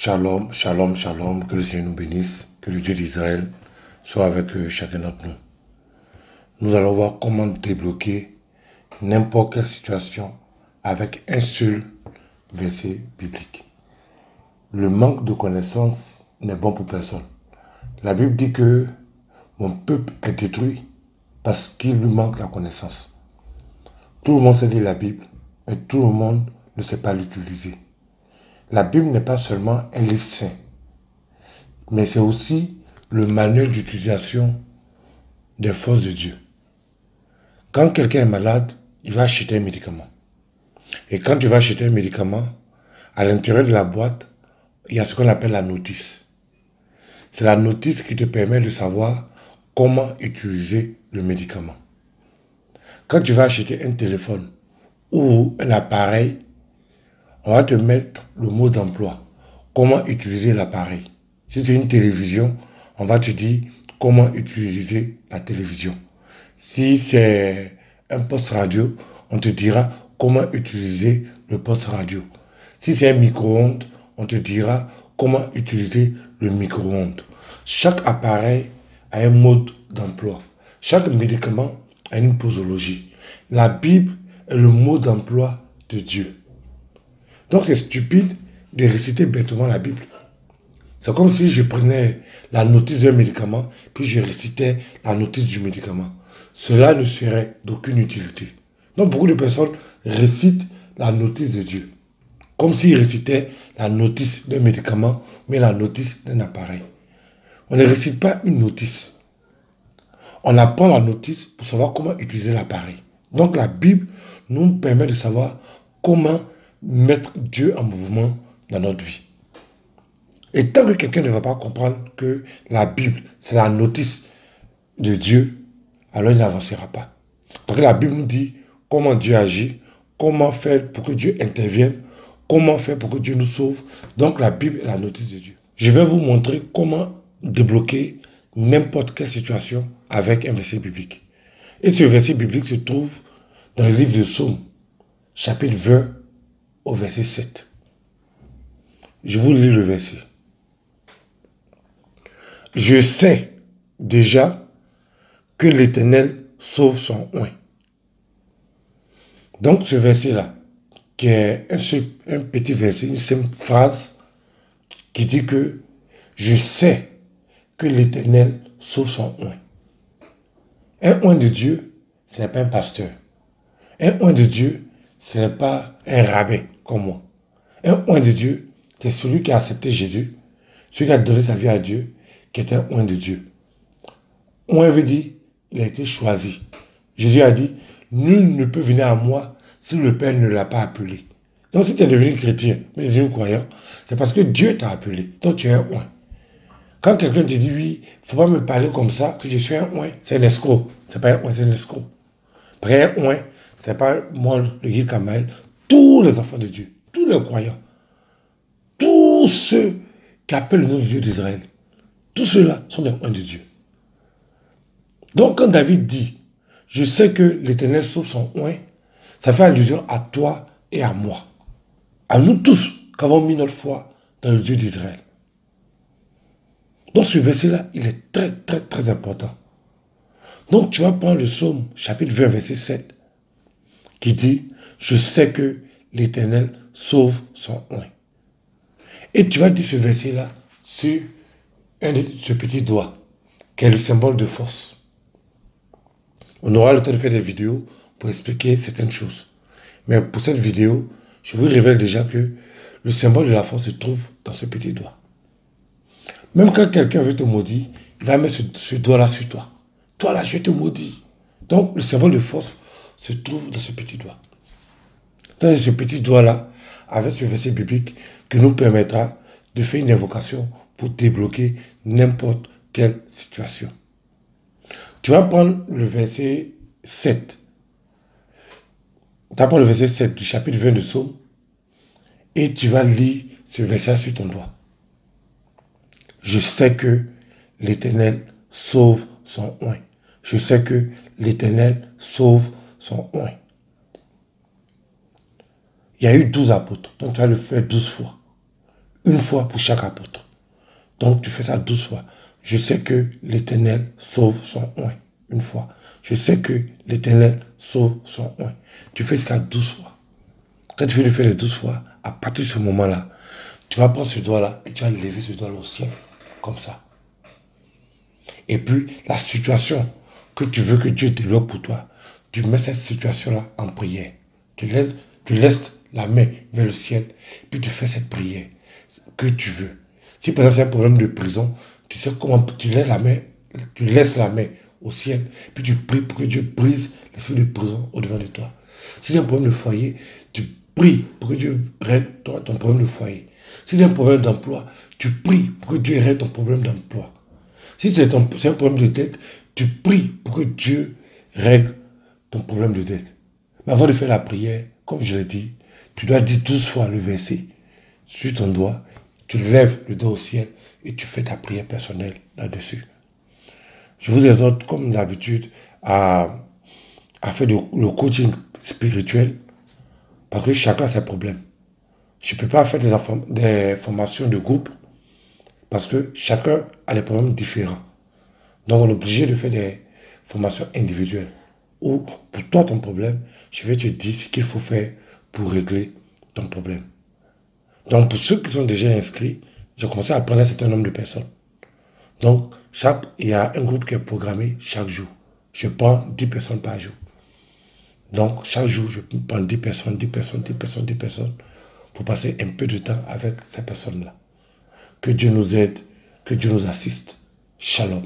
Shalom, shalom, shalom, que le Seigneur nous bénisse, que le Dieu d'Israël soit avec chacun d'entre nous. Nous allons voir comment débloquer n'importe quelle situation avec un seul verset biblique. Le manque de connaissance n'est bon pour personne. La Bible dit que mon peuple est détruit parce qu'il lui manque la connaissance. Tout le monde sait lire la Bible, mais tout le monde ne sait pas l'utiliser. La Bible n'est pas seulement un livre saint, mais c'est aussi le manuel d'utilisation des forces de Dieu. Quand quelqu'un est malade, il va acheter un médicament. Et quand tu vas acheter un médicament, à l'intérieur de la boîte, il y a ce qu'on appelle la notice. C'est la notice qui te permet de savoir comment utiliser le médicament. Quand tu vas acheter un téléphone ou un appareil, on va te mettre le mot d'emploi. Comment utiliser l'appareil. Si c'est une télévision, on va te dire comment utiliser la télévision. Si c'est un poste radio, on te dira comment utiliser le poste radio. Si c'est un micro-ondes, on te dira comment utiliser le micro-ondes. Chaque appareil a un mode d'emploi. Chaque médicament a une posologie. La Bible est le mot d'emploi de Dieu. Donc c'est stupide de réciter bêtement la Bible. C'est comme si je prenais la notice d'un médicament, puis je récitais la notice du médicament. Cela ne serait d'aucune utilité. Donc beaucoup de personnes récitent la notice de Dieu, comme s'ils récitaient la notice d'un médicament, mais la notice d'un appareil. On ne récite pas une notice. On apprend la notice pour savoir comment utiliser l'appareil. Donc la Bible nous permet de savoir comment mettre Dieu en mouvement dans notre vie. Et tant que quelqu'un ne va pas comprendre que la Bible, c'est la notice de Dieu, alors il n'avancera pas. Parce que la Bible nous dit comment Dieu agit, comment faire pour que Dieu intervienne, comment faire pour que Dieu nous sauve. Donc la Bible est la notice de Dieu. Je vais vous montrer comment débloquer n'importe quelle situation avec un verset biblique. Et ce verset biblique se trouve dans le livre de Psaume, chapitre 20, au verset 7. Je vous lis le verset. Je sais déjà que l'Éternel sauve son oint. Donc ce verset-là, qui est un petit verset, une simple phrase qui dit que je sais que l'Éternel sauve son oint. Un oint de Dieu, ce n'est pas un pasteur. Un oint de Dieu, ce n'est pas un rabbin comme moi. Un oint de Dieu, c'est celui qui a accepté Jésus, celui qui a donné sa vie à Dieu, qui est un oint de Dieu. Oint veut dire, il a été choisi. Jésus a dit, nul ne peut venir à moi si le Père ne l'a pas appelé. Donc si tu es devenu chrétien, mais devenu croyant, c'est parce que Dieu t'a appelé. Donc tu es un oint. Quand quelqu'un te dit, oui, il ne faut pas me parler comme ça, que je suis un oint, c'est un escroc. Ce n'est pas un oint, c'est un escroc. Après un oint, ce n'est pas moi, le Guy Kamael, tous les enfants de Dieu, tous les croyants, tous ceux qui appellent le nom de Dieu d'Israël, tous ceux-là sont des oints de Dieu. Donc quand David dit, je sais que l'Éternel sauve son oint, ça fait allusion à toi et à moi. À nous tous qui avons mis notre foi dans le Dieu d'Israël. Donc ce verset-là, il est très, très, très important. Donc tu vas prendre le psaume, chapitre 20, verset 7, qui dit, je sais que l'Éternel sauve son oint. Et tu vas dire ce verset-là sur ce petit doigt, qui est le symbole de force. On aura le temps de faire des vidéos pour expliquer certaines choses. Mais pour cette vidéo, je vous révèle déjà que le symbole de la force se trouve dans ce petit doigt. Même quand quelqu'un veut te maudire, il va mettre ce doigt-là sur toi. Toi là, je vais te maudire. Donc le symbole de force se trouve dans ce petit doigt. Dans ce petit doigt-là, avec ce verset biblique qui nous permettra de faire une invocation pour débloquer n'importe quelle situation. Tu vas prendre le verset 7. Tu vas prendre le verset 7 du chapitre 20 de Psaume et tu vas lire ce verset sur ton doigt. Je sais que l'Éternel sauve son oint. Je sais que l'Éternel sauve son oint. Il y a eu 12 apôtres, donc tu vas le faire 12 fois. une fois pour chaque apôtre. Donc tu fais ça 12 fois. Je sais que l'Éternel sauve son oint. Une fois. Je sais que l'Éternel sauve son oint. Tu fais jusqu'à 12 fois. Quand tu fais le faire les 12 fois, à partir de ce moment-là, tu vas prendre ce doigt-là et tu vas lever ce doigt-là au ciel. Comme ça. Et puis, la situation que tu veux que Dieu développe pour toi, tu mets cette situation-là en prière. Tu laisses la main vers le ciel, puis tu fais cette prière que tu veux. Si par exemple c'est un problème de prison, tu sais comment tu laisses la main au ciel, puis tu pries pour que Dieu brise l'esprit de prison au-devant de toi. Si c'est un problème de foyer, tu pries pour que Dieu règle ton problème de foyer. Si c'est un problème d'emploi, tu pries pour que Dieu règle ton problème d'emploi. Si c'est un problème de dette, tu pries pour que Dieu règle ton problème de dette. Mais avant de faire la prière, comme je l'ai dit, tu dois dire 12 fois le verset sur ton doigt, tu lèves le doigt au ciel et tu fais ta prière personnelle là-dessus. Je vous exhorte, comme d'habitude, à faire le coaching spirituel parce que chacun a ses problèmes. Je ne peux pas faire des formations de groupe parce que chacun a des problèmes différents. Donc on est obligé de faire des formations individuelles. Ou pour toi ton problème, je vais te dire ce qu'il faut faire pour régler ton problème. Donc pour ceux qui sont déjà inscrits, j'ai commencé à prendre un certain nombre de personnes. Donc il y a un groupe qui est programmé chaque jour. Je prends 10 personnes par jour. Donc chaque jour, je prends 10 personnes, 10 personnes, 10 personnes, 10 personnes pour passer un peu de temps avec ces personnes-là. Que Dieu nous aide, que Dieu nous assiste. Shalom.